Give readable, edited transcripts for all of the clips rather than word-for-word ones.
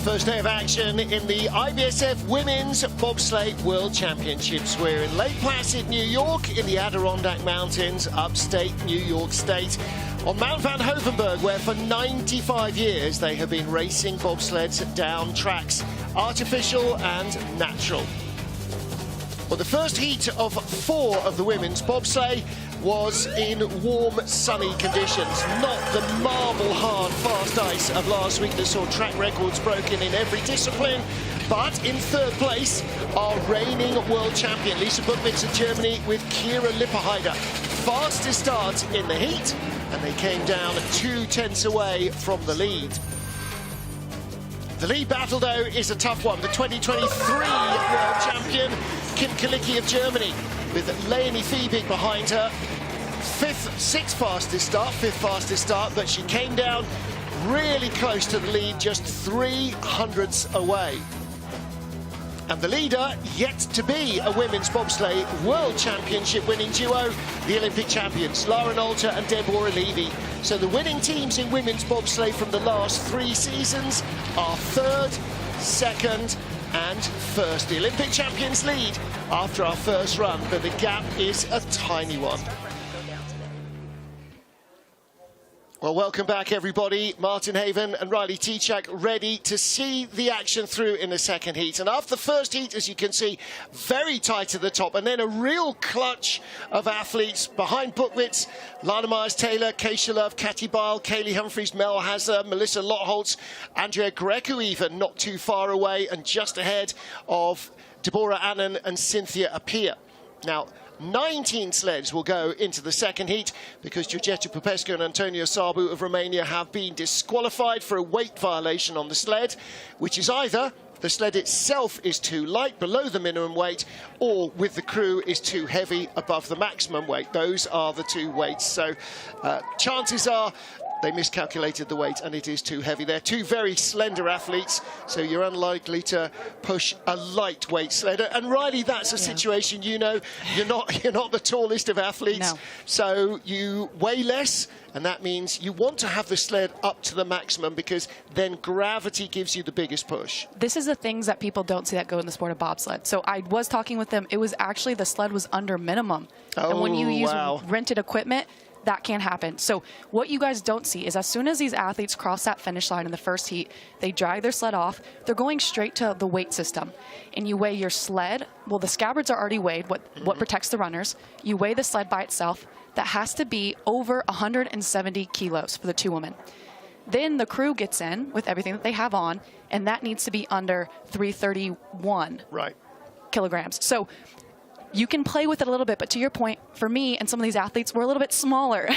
First day of action in the IBSF Women's Bobsleigh World Championships. We're in Lake Placid, New York, in the Adirondack Mountains, upstate New York State, on Mount Van Hoevenberg, where for 95 years they have been racing bobsleds down tracks, artificial and natural. Well, the first heat of 4 of the women's bobsleigh was in warm, sunny conditions, not the marble-hard fast ice of last week that saw track records broken in every discipline. But in third place, our reigning world champion, Lisa Buchwitz of Germany, with Kira Lipperheider. Fastest start in the heat, and they came down 2 tenths away from the lead. The lead battle, though, is a tough one. The 2023 world champion, Kim Kalicki of Germany, with Leonie Fiebig behind her. Sixth fastest start, but she came down really close to the lead, just 3 hundredths away. And the leader, yet to be a women's bobsleigh world championship winning duo, the Olympic champions, Lauren Alter and Deborah Levy. So the winning teams in women's bobsleigh from the last 3 seasons are 3rd, 2nd and 1st. The Olympic champions lead after our first run, but the gap is a tiny one. Well, welcome back, everybody. Martin Haven and Riley Tichak ready to see the action through in the second heat. And after the first heat, as you can see, very tight at the top, and then a real clutch of athletes behind Bookwitz, Lana Myers-Taylor, Keisha Love, Katy Bile, Kaylee Humphries, Mel Hazard, Melissa Lottholtz, Andrea Greco even not too far away, and just ahead of Deborah Annan and Cynthia Appiah. Now, 19 sleds will go into the second heat because Georgeta Popescu and Antonia Sabu of Romania have been disqualified for a weight violation on the sled, which is either the sled itself is too light, below the minimum weight, or with the crew is too heavy, above the maximum weight. Those are the 2 weights. So chances are they miscalculated the weight and it is too heavy. They're 2 very slender athletes, so you're unlikely to push a lightweight sled. And Riley, that's a situation, you know, you're not the tallest of athletes, so you weigh less, and that means you want to have the sled up to the maximum because then gravity gives you the biggest push. This is the things that people don't see that go in the sport of bobsled. So I was talking with them, it was actually the sled was under minimum. Oh, and when you use rented equipment, that can't happen. So what you guys don't see is as soon as these athletes cross that finish line in the first heat, they drag their sled off, they're going straight to the weight system. And you weigh your sled, well, the scabbards are already weighed, what protects the runners. You weigh the sled by itself. That has to be over 170 kilos for the 2 women. Then the crew gets in with everything that they have on, and that needs to be under 331 kilograms. So you can play with it a little bit, but to your point, for me and some of these athletes, we're a little bit smaller.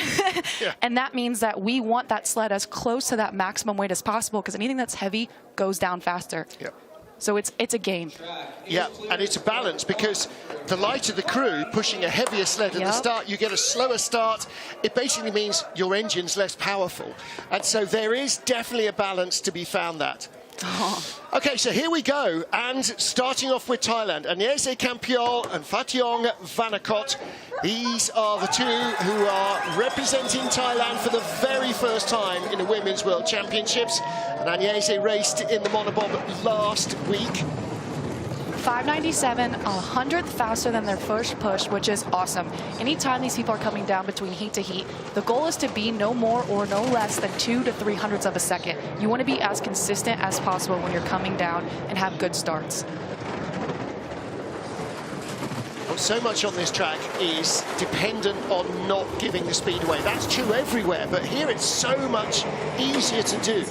And that means that we want that sled as close to that maximum weight as possible because anything that's heavy goes down faster. So it's a game. Yeah, and it's a balance because the lighter the crew pushing a heavier sled at the start, you get a slower start. It basically means your engine's less powerful. And so there is definitely a balance to be found that. Okay, so here we go, and starting off with Thailand, Agnese Kampiol and Phationg Vanakot. These are the 2 who are representing Thailand for the very first time in the Women's World Championships. And Agnese raced in the monobob last week. 597, 100th faster than their first push, which is awesome. Anytime these people are coming down between heat to heat, the goal is to be no more or no less than 2 to 300ths of a second. You want to be as consistent as possible when you're coming down and have good starts. Well, so much on this track is dependent on not giving the speed away. That's true everywhere, but here it's so much easier to do.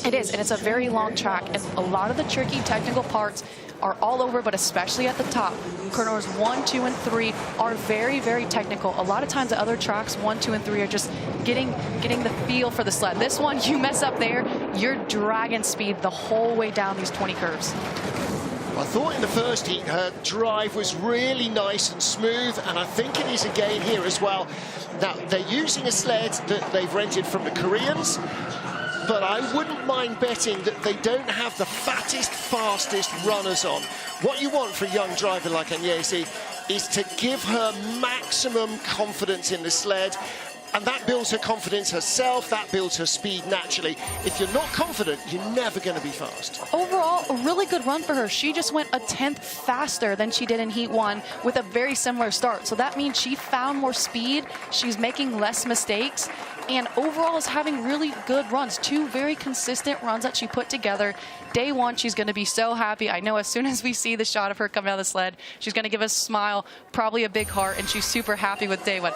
It is, and it's a very long track, and a lot of the tricky technical parts are all over, but especially at the top. Corners 1, 2, and 3 are very, very technical. A lot of times the other tracks, 1, 2, and 3 are just getting the feel for the sled. This one, you mess up there, you're dragging speed the whole way down these 20 curves. I thought in the first heat her drive was really nice and smooth, and I think it is again here as well. Now, they're using a sled that they've rented from the Koreans, but I wouldn't mind betting that they don't have the fattest, fastest runners on. What you want for a young driver like Agnese is to give her maximum confidence in the sled, and that builds her confidence herself, that builds her speed naturally. If you're not confident, you're never going to be fast. Overall, a really good run for her. She just went a 10th faster than she did in Heat 1 with a very similar start. So that means she found more speed, she's making less mistakes, and overall is having really good runs. 2 very consistent runs that she put together. Day 1, she's going to be so happy. I know as soon as we see the shot of her coming down the sled, she's going to give us a smile, probably a big heart, and she's super happy with day 1.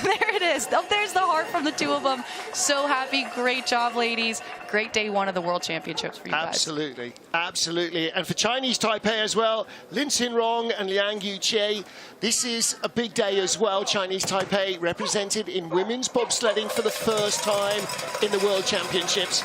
There it is. Oh, there's the heart from the 2 of them. So happy. Great job, ladies. Great day 1 of the World Championships for you guys. Absolutely. Absolutely. And for Chinese Taipei as well, Lin Xin-rong and Liang Yu-che, this is a big day as well. Chinese Taipei represented in women's bobsledding for the first time in the World Championships.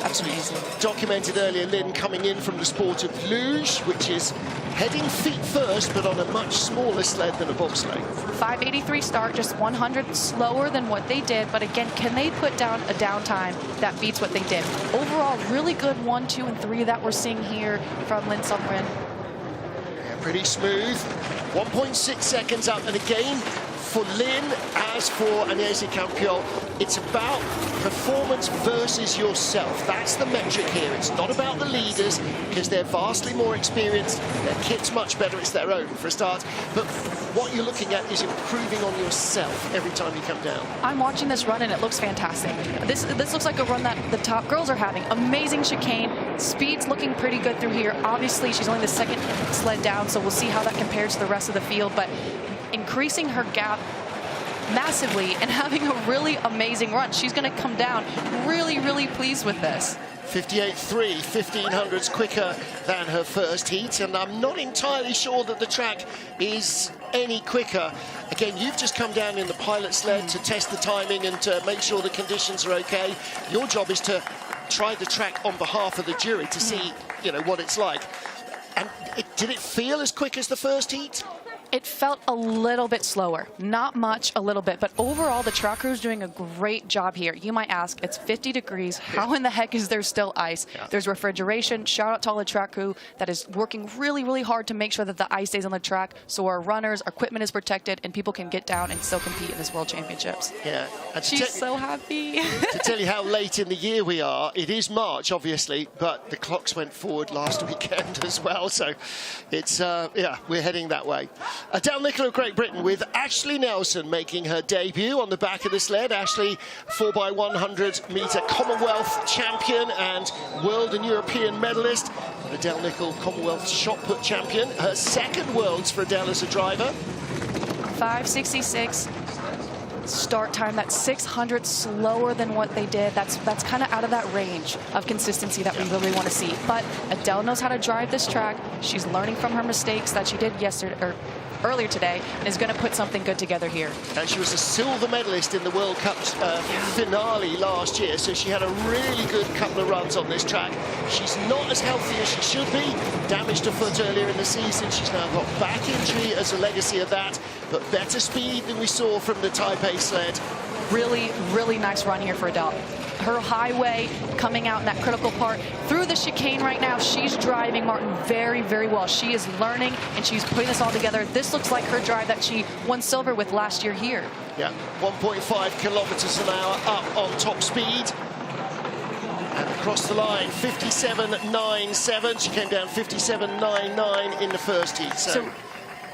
That's amazing. Documented earlier, Lin coming in from the sport of luge, which is heading feet first, but on a much smaller sled than a bobsleigh. 5:83 start, just 100 slower than what they did. But again, can they put down a downtime that beats what they did? Overall, really good 1, 2, and 3 that we're seeing here from Lynn Sumrin. Yeah, pretty smooth. 1.6 seconds up, and again, for Lynn, as for Agnese Campiol, it's about performance versus yourself. That's the metric here. It's not about the leaders, because they're vastly more experienced. Their kit's much better. It's their own, for a start. But what you're looking at is improving on yourself every time you come down. I'm watching this run, and it looks fantastic. This looks like a run that the top girls are having. Amazing chicane. Speed's looking pretty good through here. Obviously, she's only the second sled down, so we'll see how that compares to the rest of the field. But increasing her gap massively and having a really amazing run. She's going to come down really, really pleased with this. 58.3, 1500s quicker than her first heat, and I'm not entirely sure that the track is any quicker. Again, you've just come down in the pilot sled to test the timing and to make sure the conditions are okay. Your job is to try the track on behalf of the jury to see, you know, what it's like. And did it feel as quick as the first heat? It felt a little bit slower, not much, a little bit, but overall the track crew's doing a great job here. You might ask, it's 50 degrees. How in the heck is there still ice? Yeah. There's refrigeration. Shout out to all the track crew that is working really, really hard to make sure that the ice stays on the track so our runners, our equipment is protected, and people can get down and still compete in this World Championships. Yeah. And she's so happy. To tell you how late in the year we are, it is March, obviously, but the clocks went forward last weekend as well, so it's, yeah, we're heading that way. Down Nicola of Great Britain with Ashley Nelson making her debut on the back of the sled. Ashley, 4x100 metre Commonwealth champion and world and European medalist. Adele Nicol, Commonwealth shot put champion. Her second Worlds for Adele as a driver. 5:66 start time. That's 600 slower than what they did. That's kind of out of that range of consistency that we really want to see. But Adele knows how to drive this track. She's learning from her mistakes that she did yesterday or earlier today, and is going to put something good together here. And she was a silver medalist in the World Cup finale last year, so she had a really good couple of runs on this track. She's not as healthy as she should be. Damaged her foot earlier in the season. She's now got back injury as a legacy of that, but better speed than we saw from the Taipei sled. Really, really nice run here for Adele. Her highway coming out in that critical part through the chicane right now. She's driving, Martin, very, very well. She is learning and she's putting this all together. This looks like her drive that she won silver with last year here. Yeah, 1.5 kilometers an hour up on top speed. And across the line, 57.97. She came down 57.99 in the first heat. So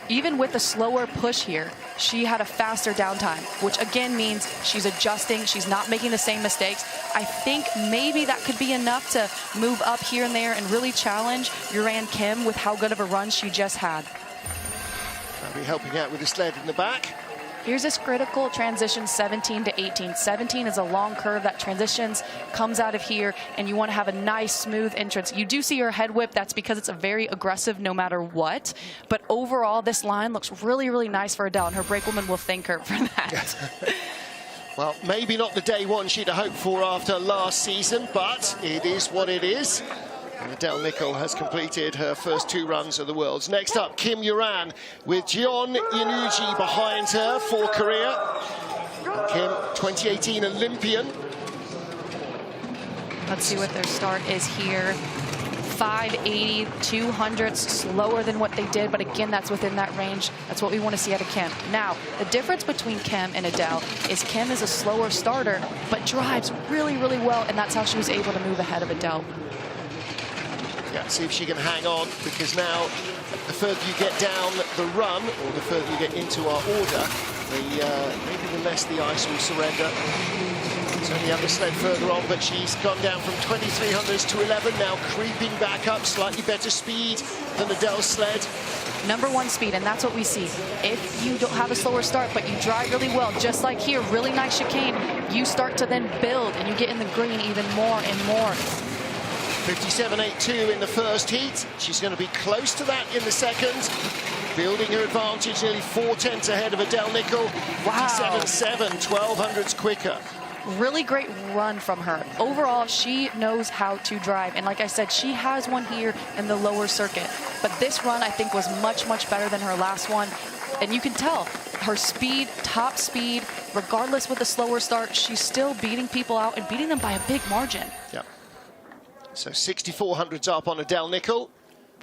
even with a slower push here, she had a faster downtime, which again means she's adjusting. She's not making the same mistakes. I think maybe that could be enough to move up here and there and really challenge Yuran Kim with how good of a run she just had. I'll be helping out with the sled in the back. Here's this critical transition 17 to 18. 17 is a long curve that transitions, comes out of here, and you want to have a nice, smooth entrance. You do see her head whip. That's because it's a very aggressive no matter what. But overall, this line looks really, really nice for Adele, and her brakewoman will thank her for that. Well, maybe not the day one she'd hoped for after last season, but it is what it is. And Adele Nicol has completed her first 2 runs of the Worlds. Next up, Kim Yuran with Jeon Inuji behind her for Korea. Kim, 2018 Olympian. Let's see what their start is here. 580, 200s, slower than what they did, but again, that's within that range. That's what we want to see out of Kim. Now, the difference between Kim and Adele is Kim is a slower starter, but drives really, really well, and that's how she was able to move ahead of Adele. Yeah, see if she can hang on, because now the further you get down the run, or the further you get into our order, maybe the less the ice will surrender. Certainly have the sled further on, but she's gone down from 2300s to 11, now creeping back up, slightly better speed than Adele's sled. #1 speed, and that's what we see. If you don't have a slower start, but you drive really well, just like here, really nice chicane, you start to then build, and you get in the green even more and more. 57.82 in the first heat. She's going to be close to that in the second. Building her advantage, nearly 4 tenths ahead of Adele Nicol. Wow. 57.7, 1200s quicker. Really great run from her. Overall, she knows how to drive. And like I said, she has one here in the lower circuit. But this run, I think, was much, much better than her last one. And you can tell her speed, top speed, regardless with the slower start, she's still beating people out and beating them by a big margin. Yeah. So 6,400s up on Adele Nickel.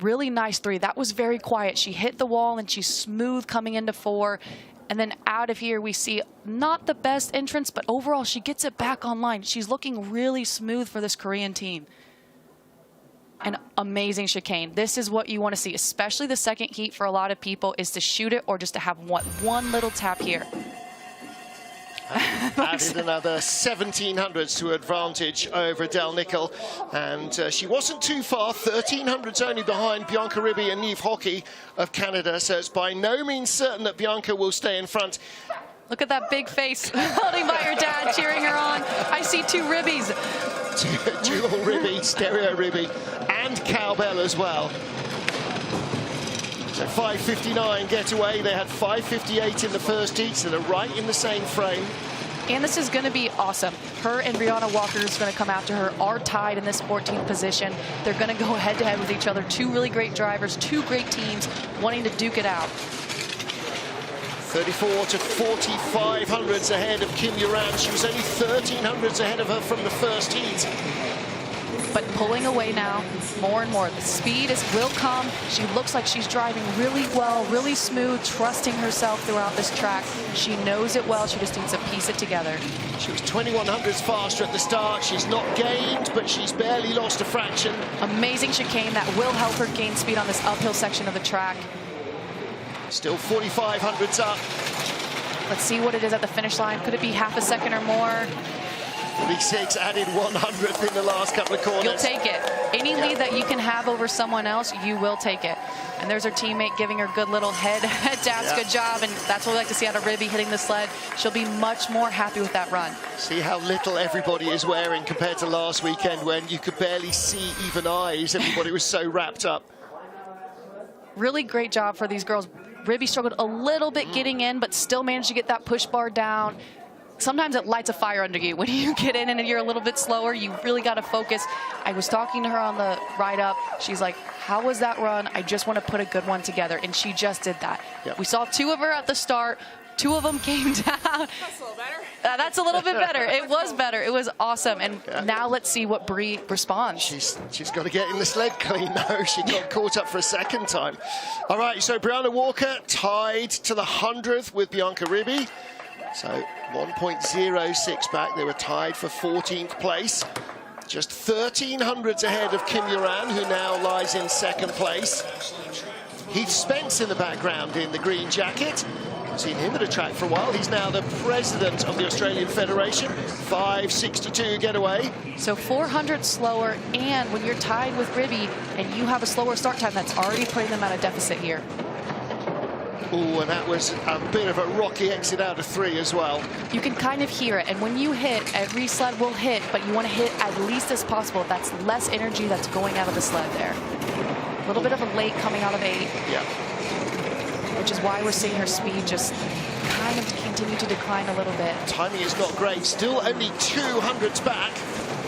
Really nice 3. That was very quiet. She hit the wall and she's smooth coming into 4. And then out of here, we see not the best entrance, but overall, she gets it back online. She's looking really smooth for this Korean team. An amazing chicane. This is what you want to see, especially the second heat for a lot of people, is to shoot it or just to have one little tap here. Added another 1,700s to advantage over Adele Nickel, and she wasn't too far. 1,300s only behind Bianca Ribby and Niamh Hockey of Canada, so it's by no means certain that Bianca will stay in front. Look at that big face holding by her dad, cheering her on. I see 2 Ribbies. Dual Ribby, stereo Ribby, and cowbell as well. So 5:59 getaway. They had 5:58 in the first heat, so they're right in the same frame. And this is going to be awesome. Her and Brianna Walker, who's going to come after her, are tied in this 14th position. They're going to go head-to-head with each other. 2 really great drivers, 2 great teams wanting to duke it out. 34 to 4,500s ahead of Kim Uran. She was only 1,300s ahead of her from the first heat. But pulling away now, more and more. The speed will come. She looks like she's driving really well, really smooth, trusting herself throughout this track. She knows it well. She just needs to piece it together. She was 2,100s faster at the start. She's not gained, but she's barely lost a fraction. Amazing chicane that will help her gain speed on this uphill section of the track. Still 4,500s up. Let's see what it is at the finish line. Could it be half a second or more? 46 added 100th in the last couple of corners. You'll take it. Any lead that you can have over someone else, you will take it. And there's her teammate giving her good little head taps. Good job. And that's what we like to see out of Ribby hitting the sled. She'll be much more happy with that run. See how little everybody is wearing compared to last weekend when you could barely see even eyes. Everybody was so wrapped up. Really great job for these girls. Ribby struggled a little bit getting in, but still managed to get that push bar down. Sometimes it lights a fire under you when you get in and you're a little bit slower. You really got to focus. I was talking to her on the ride up. She's like, how was that run? I just want to put a good one together. And she just did that. Yep. We saw 2 of her at the start. 2 of them came down. That's a little better. That's a little bit better. It was better. It was awesome. And now let's see what Bree responds. She's got to get in the sled clean, though. She got caught up for a second time. All right, so Brianna Walker tied to the 100th with Bianca Ribby. So 1.06 back. They were tied for 14th place. Just 1,300s ahead of Kim Uran, who now lies in 2nd place. Heath Spence in the background in the green jacket. I've seen him at a track for a while. He's now the president of the Australian Federation. 5:62 getaway. So 400 slower, and when you're tied with Ribby and you have a slower start time, that's already putting them at a deficit here. Ooh, and that was a bit of a rocky exit out of 3 as well. You can kind of hear it, and when you hit, every sled will hit, but you want to hit as least as possible. That's less energy that's going out of the sled there. A little bit of a late coming out of 8. Yeah. Which is why we're seeing her speed just kind of continue to decline a little bit. Timing is not great. Still only 200s back.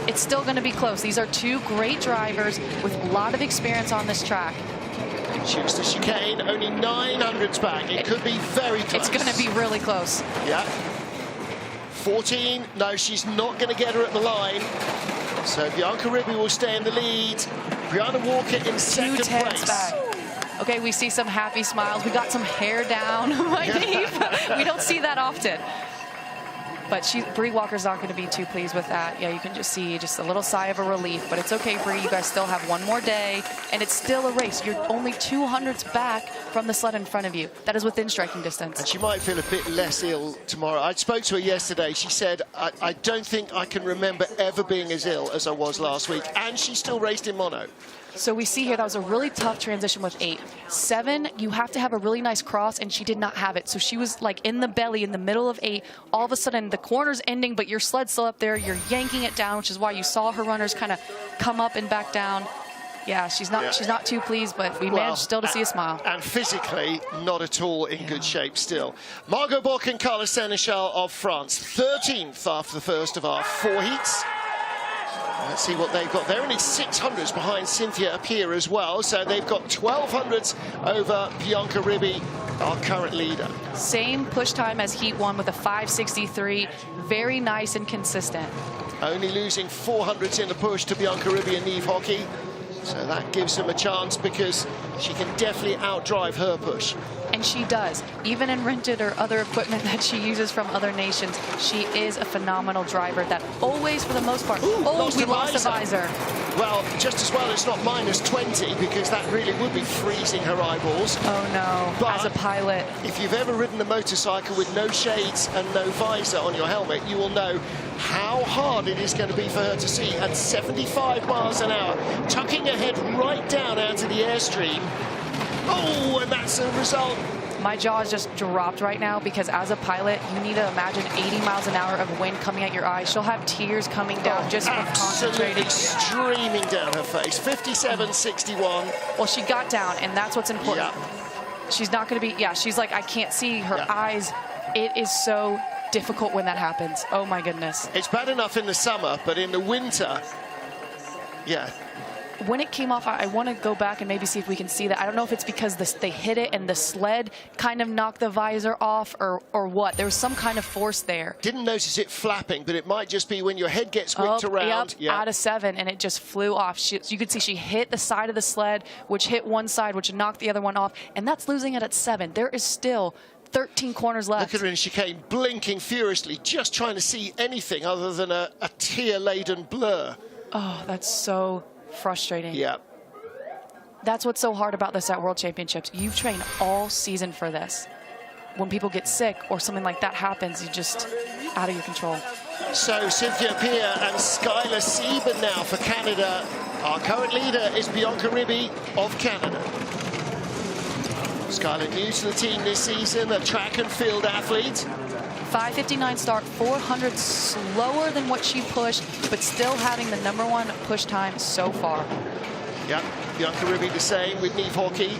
It's still going to be close. These are 2 great drivers with a lot of experience on this track. Shoots the chicane, only 900s back. It could be very close. It's going to be really close. Yeah. 14. No, she's not going to get her at the line. So Bianca Ribby will stay in the lead. Brianna Walker in 2nd place. Back. Okay, we see some happy smiles. We got some hair down my Niamh. We don't see that often. But Bree Walker's not going to be too pleased with that. Yeah, you can just see just a little sigh of a relief. But it's okay, Bree. You guys still have one more day, and it's still a race. You're only 200s back from the sled in front of you. That is within striking distance. And she might feel a bit less ill tomorrow. I spoke to her yesterday. She said, I don't think I can remember ever being as ill as I was last week. And she still raced in mono. So we see here that was a really tough transition with 8. 7, you have to have a really nice cross, and she did not have it. So she was like in the belly in the middle of 8. All of a sudden, the corner's ending, but your sled's still up there. You're yanking it down, which is why you saw her runners kind of come up and back down. Yeah, she's not too pleased, but we managed still to see a smile. And physically, not at all in good shape still. Margot Bock and Carla Seneschal of France, 13th after the first of our 4 heats. Let's see what they've got. They're only 600s behind Cynthia Appiah as well, so they've got 1200s over Bianca Ribby, our current leader. Same push time as Heat 1 with a 5:63. Very nice and consistent. Only losing 400s in the push to Bianca Ribby and Niamh Hockey. So that gives them a chance because she can definitely outdrive her push. And she does. Even in rented or other equipment that she uses from other nations, she is a phenomenal driver that always, for the most part, we lost the visor. Well, just as well it's not -20 because that really would be freezing her eyeballs. Oh no, but as a pilot. If you've ever ridden a motorcycle with no shades and no visor on your helmet, you will know how hard it is going to be for her to see at 75 miles an hour, tucking her head right down out of the airstream. Oh, and that's the result. My jaw is just dropped right now because as a pilot, you need to imagine 80 miles an hour of wind coming at your eyes. She'll have tears coming down just from concentrating. Absolutely streaming down her face. 57.61. Well, she got down, and that's what's important. Yeah. She's not going to be, she's like, I can't see her eyes. It is so difficult when that happens. Oh, my goodness. It's bad enough in the summer, but in the winter, when it came off, I want to go back and maybe see if we can see that. I don't know if it's because they hit it and the sled kind of knocked the visor off or what. There was some kind of force there. Didn't notice it flapping, but it might just be when your head gets whipped around. Yep, out of 7, and it just flew off. You could see she hit the side of the sled, which hit one side, which knocked the other one off, and that's losing it at 7. There is still 13 corners left. Look at her in chicane, blinking furiously, just trying to see anything other than a tear-laden blur. Oh, that's so frustrating. Yeah. That's what's so hard about this at World Championships. You've trained all season for this. When people get sick or something like that happens, you're just out of your control. So Cynthia Appiah and Skylar Sieben now for Canada. Our current leader is Bianca Ribby of Canada. Skylar new to the team this season, a track and field athlete. 5:59 start, 400 slower than what she pushed, but still having the #1 push time so far. Yeah, Bianca Ribby the same with Niamh Hockey.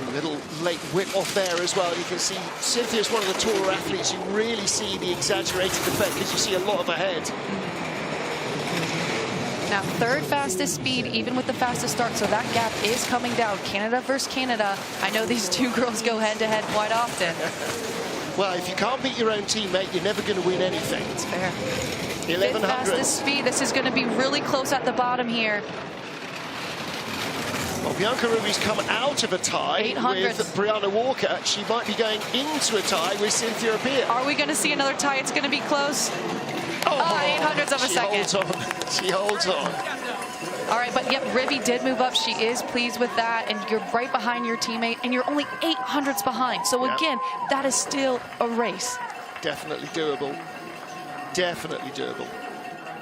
A little late whip off there as well. You can see Cynthia's one of the taller athletes. You really see the exaggerated effect because you see a lot of her head. Now, 3rd fastest speed, even with the fastest start, so that gap is coming down. Canada versus Canada. I know these two girls go head-to-head quite often. Well, if you can't beat your own teammate, you're never going to win anything. It's fair. 1100. 5th fastest speed. This is going to be really close at the bottom here. Well, Bianca Ribby's come out of a tie with Brianna Walker. She might be going into a tie with Cynthia Appiah. Are we going to see another tie? It's going to be close. Oh, 800ths of a second. She holds on. She holds on. All right, but yep, Ribby did move up. She is pleased with that, and you're right behind your teammate, and you're only 800ths behind. So again, that is still a race. Definitely doable. Definitely doable.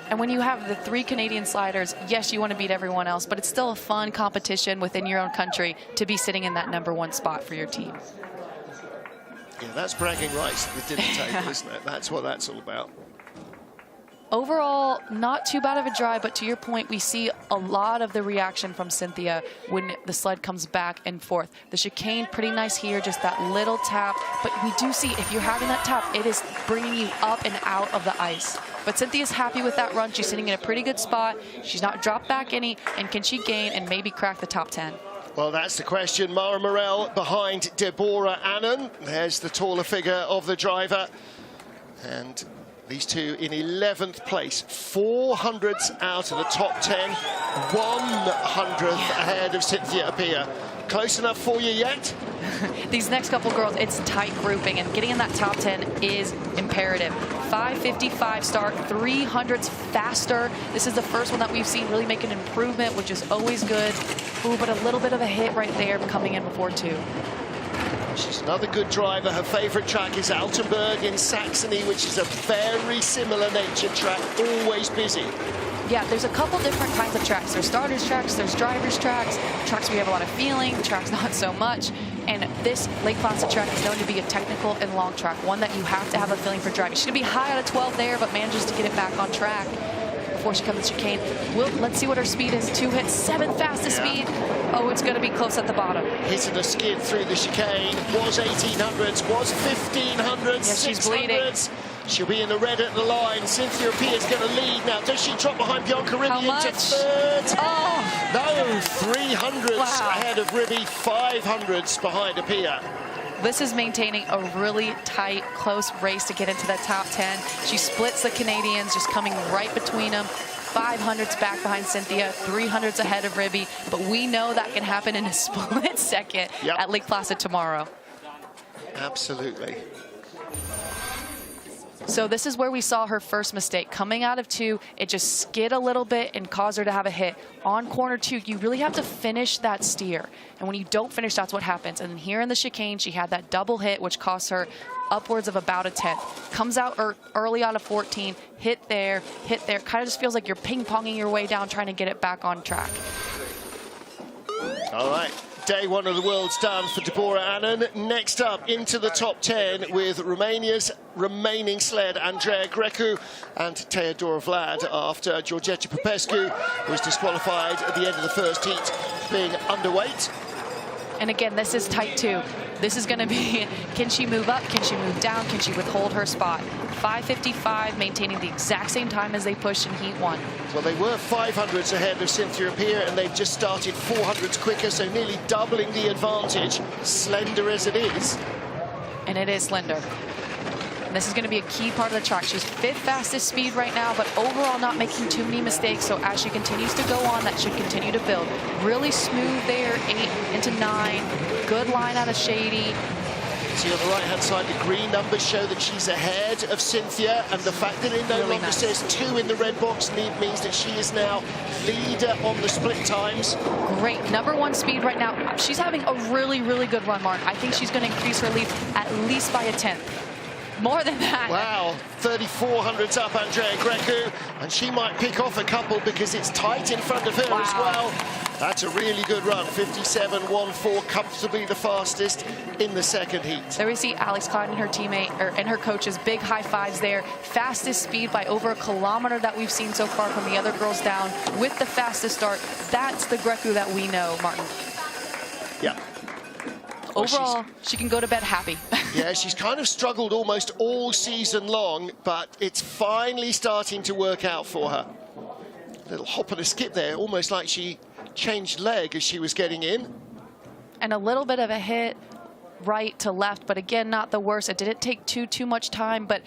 And when you have the 3 Canadian sliders, yes, you want to beat everyone else, but it's still a fun competition within your own country to be sitting in that #1 spot for your team. Yeah, that's bragging rights at the dinner table, isn't it? That's what that's all about. Overall, not too bad of a drive, but to your point, we see a lot of the reaction from Cynthia when the sled comes back and forth. The chicane, pretty nice here, just that little tap. But we do see, if you're having that tap, it is bringing you up and out of the ice. But Cynthia's happy with that run. She's sitting in a pretty good spot. She's not dropped back any, and can she gain and maybe crack the top 10? Well, that's the question. Mara Morell behind Deborah Annan. There's the taller figure of the driver. And these two in 11th place, 400ths out of the top 10, 100th ahead of Cynthia Appiah. Close enough for you yet? These next couple girls, it's tight grouping, and getting in that top 10 is imperative. 5:55 start, 300ths faster. This is the first one that we've seen really make an improvement, which is always good. Ooh, but a little bit of a hit right there coming in before 2. She's another good driver. Her favourite track is Altenburg in Saxony, which is a very similar nature track, always busy. Yeah, there's a couple different kinds of tracks. There's starters tracks, there's drivers tracks, tracks where you have a lot of feeling, tracks not so much. And this Lake Placid track is known to be a technical and long track, one that you have to have a feeling for driving. She's going to be high out of 12 there, but manages to get it back on track. before she comes to chicane. Let's see what her speed is. 2 hits, 7th fastest speed. Oh, it's going to be close at the bottom. Hitting a skid through the chicane. Was 1800s, was 1500s, Yes, she's 600s. bleeding. She'll be in the red at the line. Cynthia Appiah's going to lead now. Does she drop behind Bianca Ribby into third? Oh. No, 300s Wow. ahead of Ribby, 500s behind Appiah. This is maintaining a really tight, close race to get into that top 10. She splits the Canadians, just coming right between them. 500s back behind Cynthia, 300s ahead of Ribby. But we know that can happen in a split second at Lake Placid tomorrow. Absolutely. So this is where we saw her first mistake. Coming out of 2, it just skid a little bit and caused her to have a hit. On corner 2, you really have to finish that steer. And when you don't finish, that's what happens. And here in the chicane, she had that double hit, which cost her upwards of about a 10th. Comes out early out of 14, hit there. Kind of just feels like you're ping-ponging your way down, trying to get it back on track. All right. Day 1 of the world's done for Deborah Annan. Next up into the top 10 with Romania's remaining sled, Andreea Grecu and Teodora Vlad, after Georgeta Popescu was disqualified at the end of the first heat, being underweight. And again, this is tight too. This is going to be, can she move up? Can she move down? Can she withhold her spot? 5:55, maintaining the exact same time as they pushed in heat 1. Well, they were 500s ahead of Cynthia Appiah, and they've just started 400s quicker, so nearly doubling the advantage, slender as it is. And it is slender. And this is going to be a key part of the track. She's 5th fastest speed right now, but overall not making too many mistakes. So as she continues to go on, that should continue to build. Really smooth there, 8 into 9. Good line out of Shady. See on the right-hand side, the green numbers show that she's ahead of Cynthia, and the fact that it no longer says 2 in the red box means that she is now leader on the split times. Great. #1 speed right now. She's having a really, really good run, Martin. I think she's going to increase her lead at least by a 10th. More than that. Wow, 3,400s up, Andreea Grecu, and she might pick off a couple because it's tight in front of her as well. That's a really good run, 57.14, comfortably the fastest in the second heat. There we see Alex Clyde and her teammate, and her coaches, big high fives there. Fastest speed by over a kilometer that we've seen so far from the other girls down, with the fastest start. That's the Grecu that we know, Martin. Yeah. Overall, she can go to bed happy. Yeah, she's kind of struggled almost all season long, but it's finally starting to work out for her. Little hop and a skip there, almost like she changed leg as she was getting in. And a little bit of a hit right to left, but again, not the worst. It didn't take too much time, but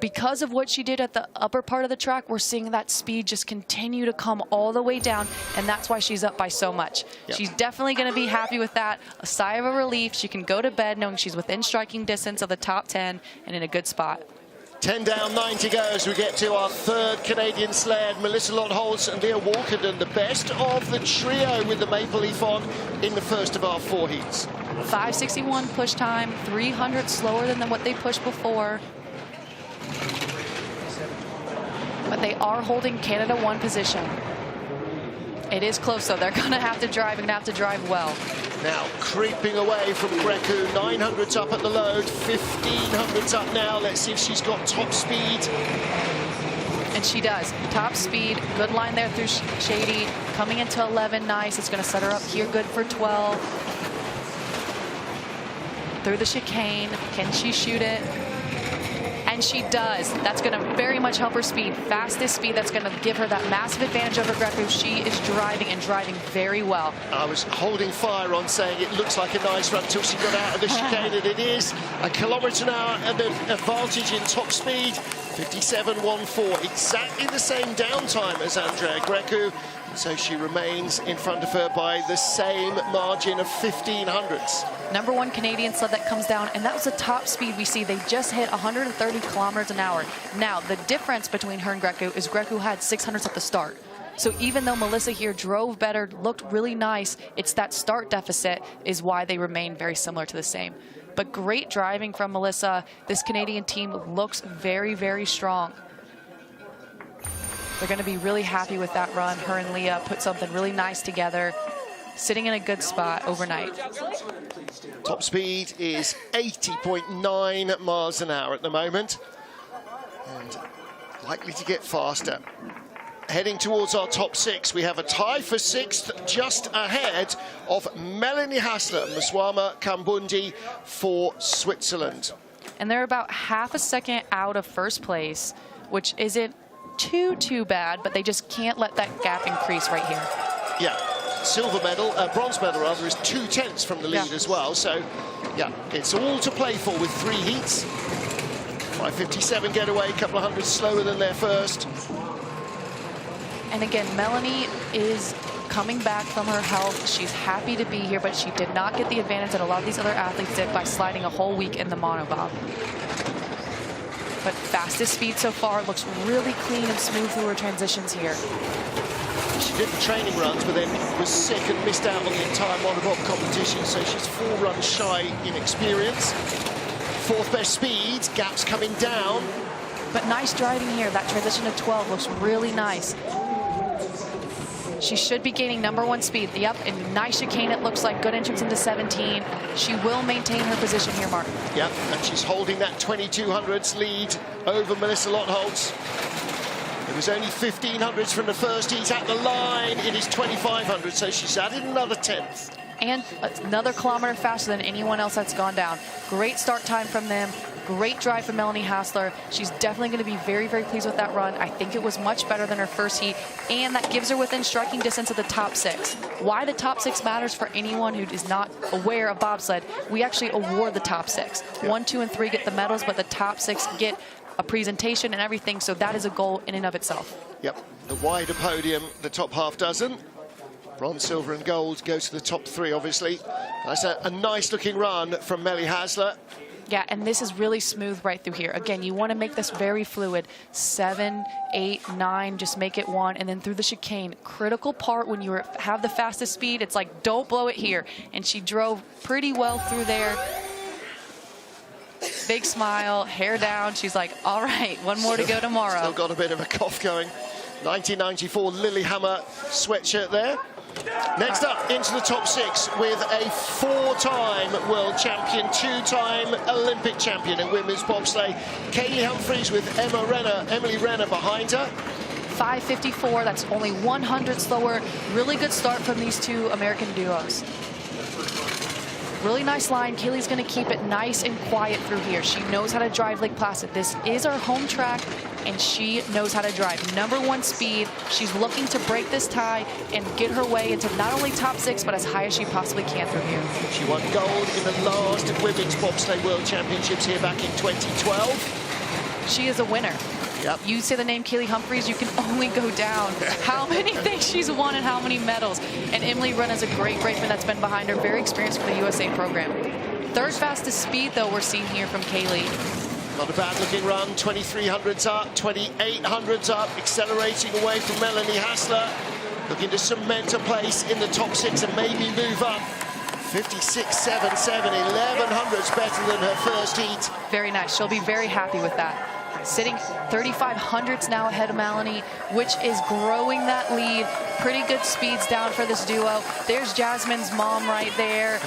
because of what she did at the upper part of the track, we're seeing that speed just continue to come all the way down, and that's why she's up by so much. Yep. She's definitely going to be happy with that. A sigh of a relief. She can go to bed knowing she's within striking distance of the top 10 and in a good spot. 10 down, 9 to go as we get to our third Canadian sled. Melissa Lott-Holtz and Leah Walkerden, the best of the trio with the maple leaf on in the first of our 4 heats. 5:61 push time, 300 slower than what they pushed before. But they are holding Canada 1 position. It is close, though. They're going to have to drive well. Now creeping away from Grecu, 900s up at the load, 1500s up now. Let's see if she's got top speed. And she does. Top speed, good line there through Shady. Coming into 11, nice. It's going to set her up here good for 12. Through the chicane, can she shoot it? And she does. That's going to very much help her speed. Fastest speed, that's going to give her that massive advantage over Grecu. She is driving and driving very well. I was holding fire on saying it looks like a nice run until she got out of the chicane, and it is a kilometre an hour and an advantage in top speed. 57.14, exactly the same downtime as Andreea Grecu. So she remains in front of her by the same margin of 1500s. #1 Canadian sled that comes down, and that was the top speed we see. They just hit 130 kilometers an hour. Now, the difference between her and Grecu is Grecu had 600s at the start. So even though Melissa here drove better, looked really nice, it's that start deficit is why they remain very similar to the same. But great driving from Melissa. This Canadian team looks very, very strong. They're going to be really happy with that run. Her and Leah put something really nice together, sitting in a good spot overnight. Top speed is 80.9 miles an hour at the moment, and likely to get faster. heading towards our top 6. We have a tie for 6th, just ahead of Melanie Hassler and Mswama Kambundi for Switzerland. And they're about half a second out of first place, which isn't too bad, but they just can't let that gap increase right here. Yeah, silver medal, bronze medal rather, is 2/10 from the lead as well. So, yeah, it's all to play for with 3 heats. 5:57 getaway, a couple of hundred slower than their first. And again, Melanie is coming back from her health. She's happy to be here, but she did not get the advantage that a lot of these other athletes did by sliding a whole week in the monobob. But fastest speed so far, looks really clean and smooth through her transitions here. She did the training runs, but then was sick and missed out on the entire monobob competition, so she's 4 runs shy in experience. 4th best speed, gaps coming down. But nice driving here. That transition to 12 looks really nice. She should be gaining #1 speed. Yep, and nice chicane it looks like. Good entrance into 17. She will maintain her position here, Mark. Yep, and she's holding that 2200s lead over Melissa Lottholtz. It was only 1500s from the first heat at the line. It is 2500, so she's added another 10th. And another kilometer faster than anyone else that's gone down. Great start time from them. Great drive from Melanie Hassler. She's definitely going to be very pleased with that run. I think it was much better than her first heat, and that gives her within striking distance of the top 6. Why the top 6 matters for anyone who is not aware of bobsled, we actually award the top 6. 1, 2, and 3 get the medals, but the top 6 get a presentation and everything, so that is a goal in and of itself. Yep, the wider podium, the top half dozen. Bronze, silver and gold go to the top 3, obviously. That's a nice looking run from Melly Hassler. Yeah, and this is really smooth right through here. Again, you want to make this very fluid. 7, 8, 9, just make it 1. And then through the chicane, critical part when you have the fastest speed, it's like, don't blow it here. And she drove pretty well through there. Big smile, hair down. She's like, all right, 1 more to go tomorrow. Still got a bit of a cough going. 1994 Lillehammer sweatshirt there. Next up, into the top 6 with a 4-time world champion, 2-time Olympic champion in women's bobsleigh. Kaylee Humphries with Emily Renner behind her. 5:54, that's only 100 slower. Really good start from these 2 American duos. Really nice line. Kaylee's going to keep it nice and quiet through here. She knows how to drive Lake Placid. This is our home track, and she knows how to drive. #1 speed. She's looking to break this tie and get her way into not only top 6, but as high as she possibly can through here. She won gold in the last Women's Bobsleigh World Championships here back in 2012. She is a winner. Yep. You say the name Kaylee Humphries, you can only go down. How many things she's won and how many medals. And Emily Renner is a great brakeman that's been behind her, very experienced for the USA program. 3rd fastest speed, though, we're seeing here from Kaylee. Not a bad looking run, 2300s up, 2800s up, accelerating away from Melanie Hassler. Looking to cement a place in the top 6 and maybe move up. 56.77, 1100s better than her first heat. Very nice, she'll be very happy with that. Sitting 3500s now ahead of Melanie, which is growing that lead. Pretty good speeds down for this duo. There's Jasmine's mom right there,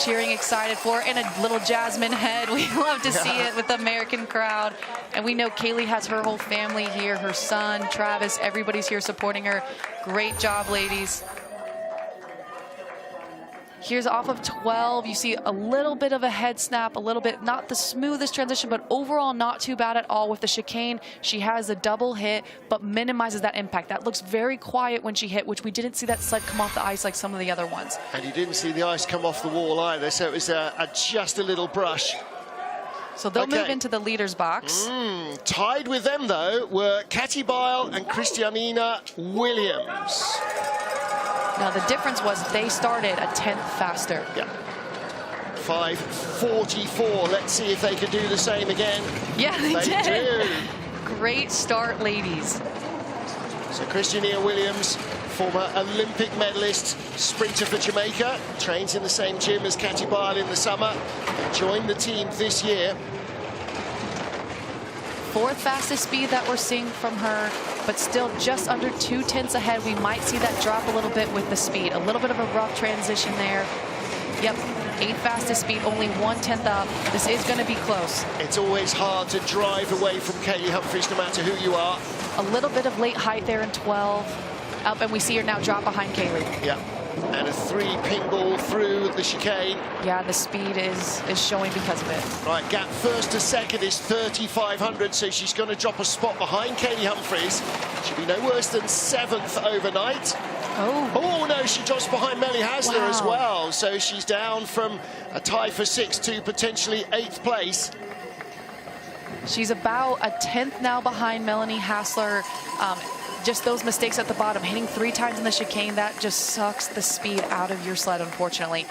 cheering excited for her, and a little Jasmine head. We love to see it with the American crowd. And we know Kaylee has her whole family here, her son, Travis, everybody's here supporting her. Great job, ladies. Here's off of 12. You see a little bit of a head snap, a little bit, not the smoothest transition, but overall not too bad at all with the chicane. She has a double hit, but minimizes that impact. That looks very quiet when she hit, which we didn't see that sled come off the ice like some of the other ones. And you didn't see the ice come off the wall either, so it was just a little brush. So they'll move into the leader's box. Tied with them, though, were Katie Bile and Christianina Williams. Now, the difference was they started a 10th faster. Yeah. 5:44. Let's see if they can do the same again. Yeah, they did. Do. Great start, ladies. So Christianina Williams, former Olympic medalist, sprinter for Jamaica, trains in the same gym as Katie Bile in the summer, and joined the team this year. 4th fastest speed that we're seeing from her, but still just under 2/10 ahead. We might see that drop a little bit with the speed. A little bit of a rough transition there. Yep, 8th fastest speed, only 1/10 up. This is going to be close. It's always hard to drive away from Kaylee Humphries, no matter who you are. A little bit of late height there in 12. Up, and we see her now drop behind Kaylee. Yeah. And a 3-ping ball through the chicane. Yeah, the speed is showing because of it. Right, gap first to second is 3,500, so she's going to drop a spot behind Kaylee Humphries. She'll be no worse than 7th overnight. Oh no, she drops behind Melly Hasler as well. So she's down from a tie for 6th to potentially 8th place. She's about a 10th now behind Melanie Hasler. Just those mistakes at the bottom, hitting 3 times in the chicane, that just sucks the speed out of your sled, unfortunately.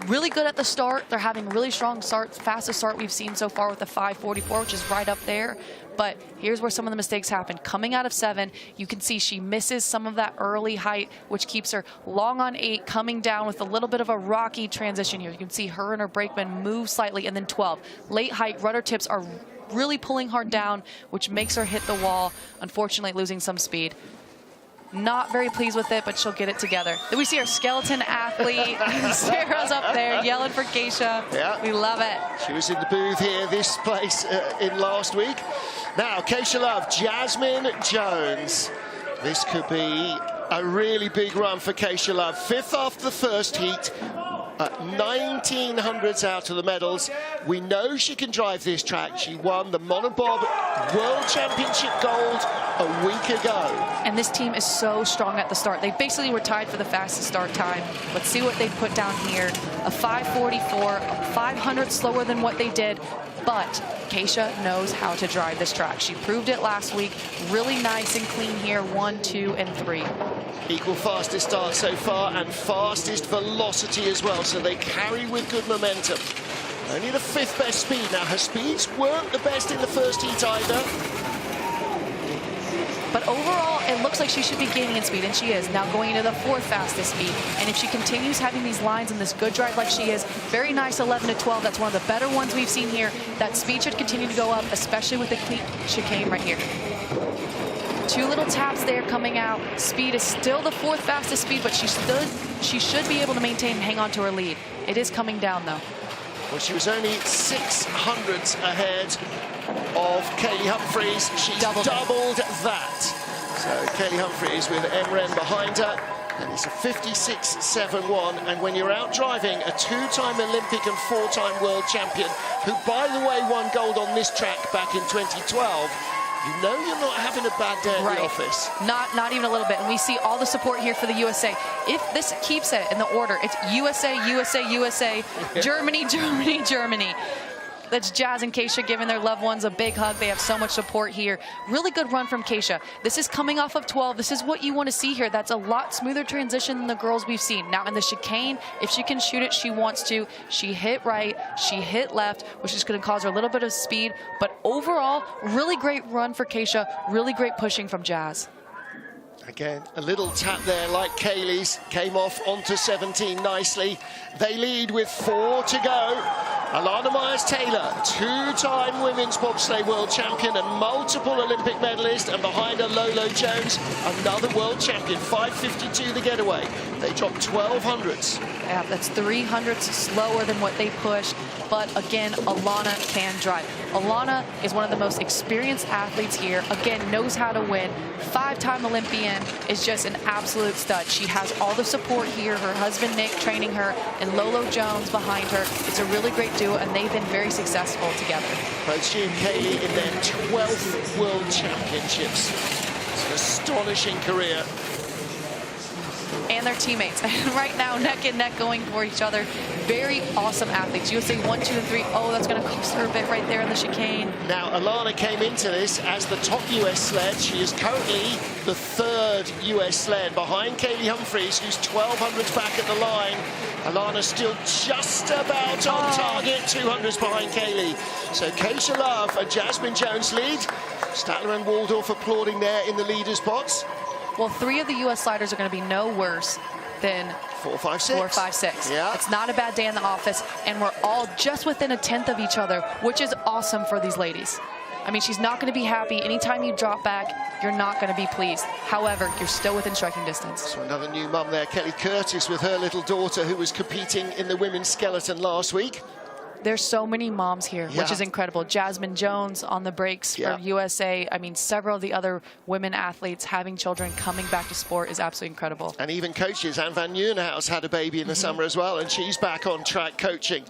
Really good at the start. They're having really strong starts, fastest start we've seen so far with the 5:44, which is right up there. But here's where some of the mistakes happen. Coming out of 7, you can see she misses some of that early height, which keeps her long on 8, coming down with a little bit of a rocky transition here. You can see her and her brakeman move slightly, and then 12. Late height, rudder tips are really pulling hard down, which makes her hit the wall, unfortunately losing some speed. Not very pleased with it, but she'll get it together. Then we see our skeleton athlete. Sarah's up there yelling for Keisha. Yeah. We love it. She was in the booth here, this place in last week. Now, Keisha Love, Jasmine Jones. This could be a really big run for Keisha Love. 5th after the first heat. 1900s out of the medals. We know she can drive this track. She won the Monobob World Championship gold a week ago. And this team is so strong at the start. They basically were tied for the fastest start time. Let's see what they put down here. A 5:44, 500 slower than what they did. But Keisha knows how to drive this track. She proved it last week. Really nice and clean here, 1, 2, and 3. Equal fastest start so far and fastest velocity as well, so they carry with good momentum. Only the 5th best speed. Now, her speeds weren't the best in the first heat either. But overall, it looks like she should be gaining in speed, and she is. Now going into the 4th fastest speed. And if she continues having these lines and this good drive like she is, very nice 11 to 12. That's one of the better ones we've seen here. That speed should continue to go up, especially with the clean chicane right here. 2 little taps there coming out. Speed is still the 4th fastest speed, but she should be able to maintain and hang on to her lead. It is coming down, though. Well, she was only 600s ahead of Kaylee Humphries. She's doubled that. So Kaylee Humphries with Emren behind her. And it's a 56.71. And when you're out driving a 2-time Olympic and 4-time world champion, who, by the way, won gold on this track back in 2012, you know you're not having a bad day at the office. Not even a little bit. And we see all the support here for the USA. If this keeps it in the order, it's USA, USA, USA, Germany, Germany, Germany. That's Jazz and Keisha giving their loved ones a big hug. They have so much support here. Really good run from Keisha. This is coming off of 12. This is what you want to see here. That's a lot smoother transition than the girls we've seen. Now in the chicane, if she can shoot it, she wants to. She hit right, she hit left, which is going to cause her a little bit of speed. But overall, really great run for Keisha. Really great pushing from Jazz. Again, a little tap there like Kaylee's. Came off onto 17 nicely. They lead with 4 to go. Alana Myers-Taylor, 2-time women's bobsleigh world champion and multiple Olympic medalist. And behind her, Lolo Jones, another world champion. 5:52 the getaway. They dropped 1200s. Yeah, that's 300s slower than what they pushed. But again, Alana can drive. Alana is one of the most experienced athletes here. Again, knows how to win. 5-time Olympian, is just an absolute stud. She has all the support here. Her husband, Nick, training her, and Lolo Jones behind her. It's a really great duo, and they've been very successful together. Both she and Kaylee in their 12th World Championships. It's an astonishing career. And their teammates. And right now, neck and neck going for each other. Very awesome athletes. USA 1, 2, and 3. Oh, that's going to cost her a bit right there in the chicane. Now, Alana came into this as the top US sled. She is currently the 3rd US sled behind Kaylee Humphries, who's 1200s back at the line. Alana still just about on target, 200s behind Kaylee. So Keisha Love and Jasmine Jones lead. Statler and Waldorf applauding there in the leaders' box. Well, 3 of the U.S. sliders are going to be no worse than 4, 5, 6. 4, 5, 6. Yeah. It's not a bad day in the office, and we're all just within a 10th of each other, which is awesome for these ladies. I mean, she's not going to be happy. Anytime you drop back, you're not going to be pleased. However, you're still within striking distance. So another new mum there, Kelly Curtis, with her little daughter who was competing in the women's skeleton last week. There's so many moms here, which is incredible. Jasmine Jones on the brakes for USA. I mean, several of the other women athletes having children coming back to sport is absolutely incredible. And even coaches. Anne van Nieuwenhuis had a baby in the summer as well, and she's back on track coaching.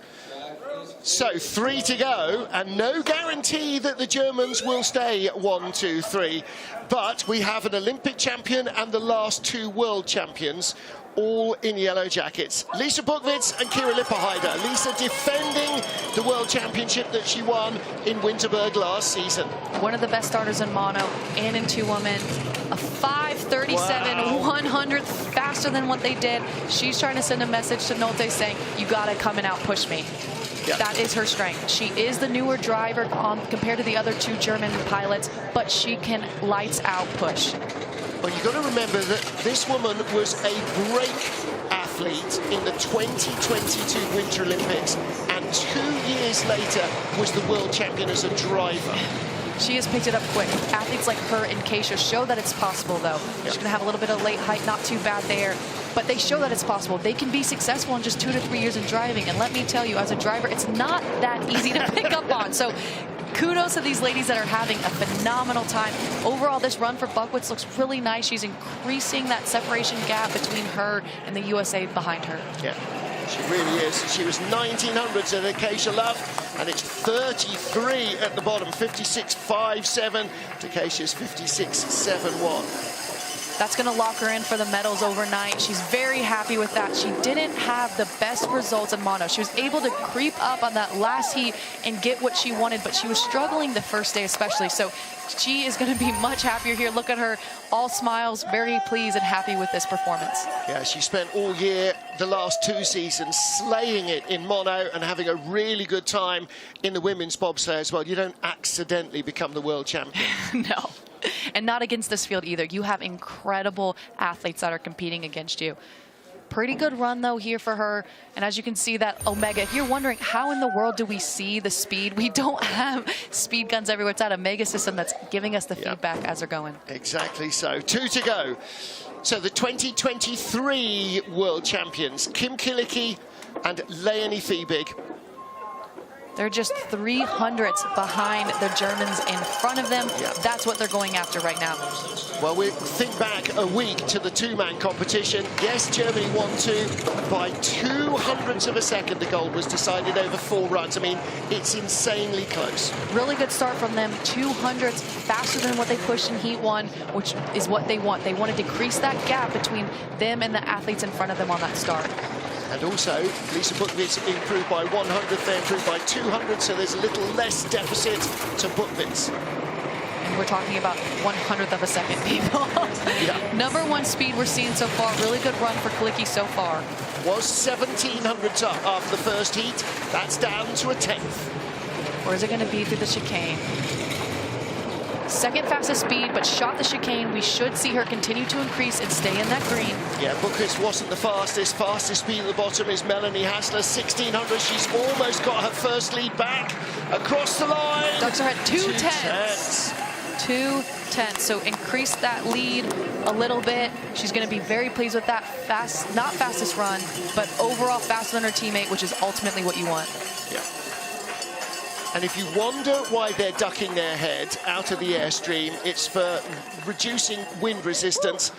So 3 to go, and no guarantee that the Germans will stay 1, 2, 3. But we have an Olympic champion and the last 2 world champions, all in yellow jackets. Lisa Buchwitz and Kira Lipperheider. Lisa defending the world championship that she won in Winterberg last season. One of the best starters in mono and in 2 women. A 5:37, 100th faster than what they did. She's trying to send a message to Nolte saying, you gotta come and out push me. That is her strength. She is the newer driver compared to the other 2 German pilots, but she can lights out push. Well, you've got to remember that this woman was a break athlete in the 2022 Winter Olympics, and 2 years later was the world champion as a driver. She has picked it up quick. Athletes like her and Keisha show that it's possible, though. She's going to have a little bit of late height, not too bad there. But they show that it's possible. They can be successful in just 2 to 3 years in driving. And let me tell you, as a driver, it's not that easy to pick up on. So kudos to these ladies that are having a phenomenal time. Overall, this run for Buchwitz looks really nice. She's increasing that separation gap between her and the USA behind her. Yeah, she really is. She was 1900s at Acacia Love, and it's 33 at the bottom, 56.57 to Acacia's 56.71. That's going to lock her in for the medals overnight. She's very happy with that. She didn't have the best results in mono. She was able to creep up on that last heat and get what she wanted, but she was struggling the first day especially. So she is going to be much happier here. Look at her, all smiles, very pleased and happy with this performance. Yeah, she spent all year, the last 2 seasons, slaying it in mono and having a really good time in the women's bobsleigh as well. You don't accidentally become the world champion. No. And not against this field either. You have incredible athletes that are competing against you. Pretty good run, though, here for her. And as you can see, that Omega, if you're wondering how in the world do we see the speed, we don't have speed guns everywhere. It's that Omega system that's giving us the feedback as they're going. Exactly so. 2 to go. So the 2023 world champions, Kim Kilicki and Leonie Fiebig. They're just 300ths behind the Germans in front of them. That's what they're going after right now. Well, we think back a week to the 2-man competition. Yes, Germany won 2. By 200ths of a second, the gold was decided over 4 runs. I mean, it's insanely close. Really good start from them. 200ths faster than what they pushed in Heat 1, which is what they want. They want to decrease that gap between them and the athletes in front of them on that start. And also, Lisa Buchwitz improved by 100th, they improved by 200, so there's a little less deficit to Buchwitz. And we're talking about 100th of a second, people. Number 1 speed we're seeing so far. Really good run for Kilicki so far. Was 1700s up after the first heat. That's down to a 10th. Or is it going to be through the chicane? Second fastest speed, but shot the chicane. We should see her continue to increase and stay in that green. Yeah, Buchwitz wasn't the fastest. Fastest speed at the bottom is Melanie Hassler, 1600. She's almost got her first lead back. Across the line. Ducks are at 2:10. 2:10. So increase that lead a little bit. She's going to be very pleased with that. Fast, not fastest run, but overall faster than her teammate, which is ultimately what you want. Yeah. And if you wonder why they're ducking their head out of the airstream, it's for reducing wind resistance.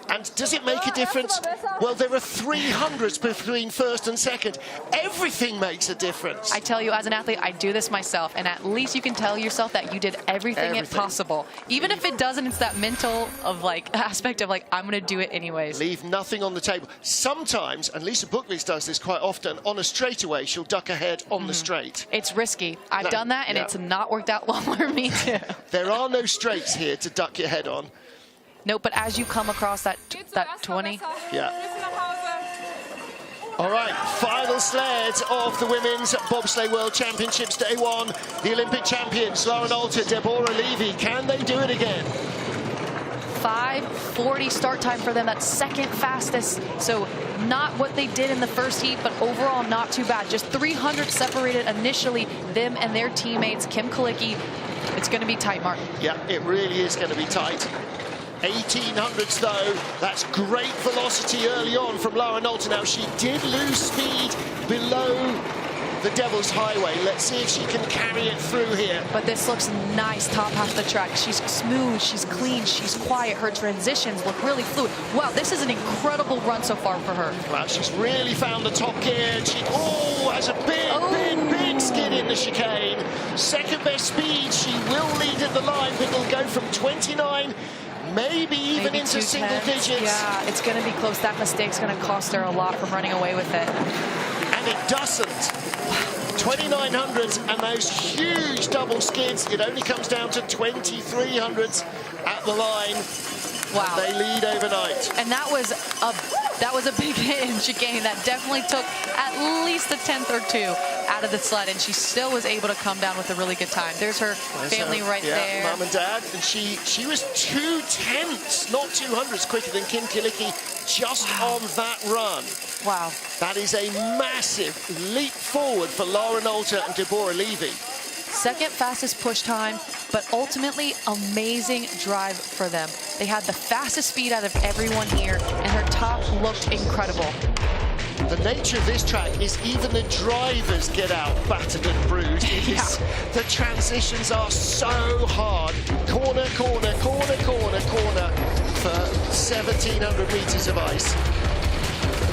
And does it make a difference? Well, there are 300s between first and second. Everything makes a difference. I tell you, as an athlete, I do this myself, and at least you can tell yourself that you did everything possible. Even if it doesn't, it's that mental of aspect of I'm going to do it anyways. Leave nothing on the table. Sometimes, and Lisa Buchwitz does this quite often, on a straightaway, she'll duck ahead on the straight. It's risky. I've done that, and it's not worked out well for me too. There are no straights here to duck your head on. No, but as you come across that 20. Yeah. All right, final sled of the Women's Bobsleigh World Championships, Day 1. The Olympic champions, Lauren Alter, Deborah Levy. Can they do it again? 5:40 start time for them. That's second fastest. So not what they did in the first heat, but overall not too bad. Just 300 separated initially, them and their teammates. Kim Kilicki. It's going to be tight, Martin. Yeah, it really is going to be tight. 1800s though, that's great velocity early on from Lauren Alter. Now she did lose speed below the Devil's Highway. Let's see if she can carry it through here. But this looks nice top half of the track. She's smooth, she's clean, she's quiet. Her transitions look really fluid. Wow, this is an incredible run so far for her. Well, she's really found the top gear. She has a big skid in the chicane. Second best speed. She will lead at the line, but it'll go from 29, maybe even into single digits. Yeah, it's going to be close. That mistake's going to cost her a lot from running away with it. And it doesn't. 2900s and those huge double skids. It only comes down to 2300s at the line. Wow. And they lead overnight. And that was a big hit in chicane. That definitely took at least a tenth or two out of the sled, and she still was able to come down with a really good time. There's her family right there. Mum and Dad, and she was 2/10, not 200s quicker than Kim Kilicki just on that run. Wow. That is a massive leap forward for Lauren Alter and Deborah Levy. Second fastest push time, but ultimately amazing drive for them. They had the fastest speed out of everyone here, and her top looked incredible. The nature of this track is even the drivers get out battered and bruised. The transitions are so hard. Corner, corner, corner, corner, corner for 1,700 meters of ice.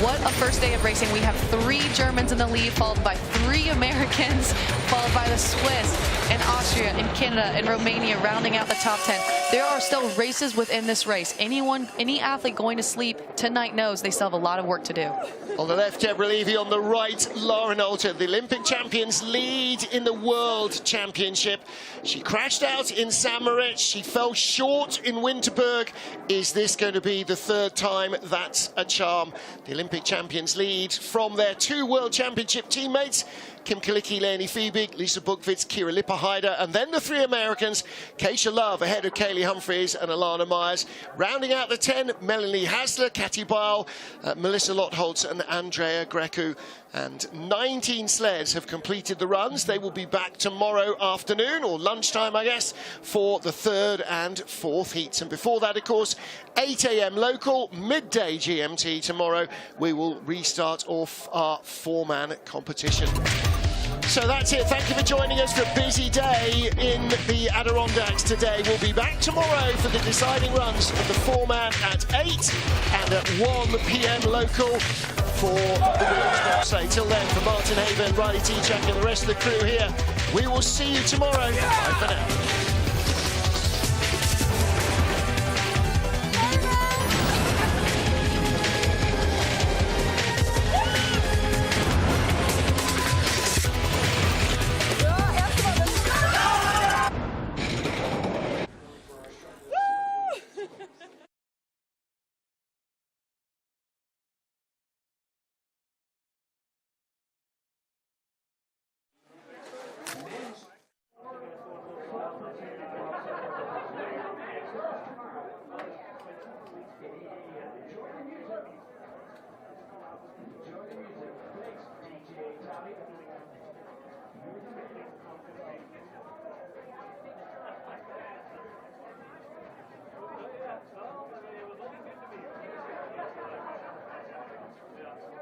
What a first day of racing. We have 3 Germans in the lead, followed by 3 Americans, followed by the Swiss and Austria and Canada and Romania rounding out the top 10. There are still races within this race. Any athlete going to sleep tonight knows they still have a lot of work to do. On the left, Deborah Levy. On the right, Lauren Alter. The Olympic champions lead in the World Championship. She crashed out in San Moritz. She fell short in Winterberg. Is this going to be the 3rd time? That's a charm. The Olympic champions lead from their 2 World Championship teammates. Kim Kilicki, Leonie Fiebig, Lisa Bukvitz, Kira Lipperheider, and then the 3 Americans, Keisha Love ahead of Kaylee Humphries and Alana Myers. Rounding out the 10, Melanie Hasler, Katty Bile, Melissa Lottholtz and Andrea Grecu. And 19 sleds have completed the runs. They will be back tomorrow afternoon, or lunchtime, I guess, for the 3rd and 4th heats. And before that, of course, 8 a.m. local, midday GMT tomorrow, we will restart off our 4-man competition. So that's it. Thank you for joining us for a busy day in the Adirondacks today. We'll be back tomorrow for the deciding runs of the 4-man at 8 and at 1 p.m. local for the women's bobsleigh. Till then, for Martin Haven, Riley T-Chuck and the rest of the crew here, we will see you tomorrow. Bye for now.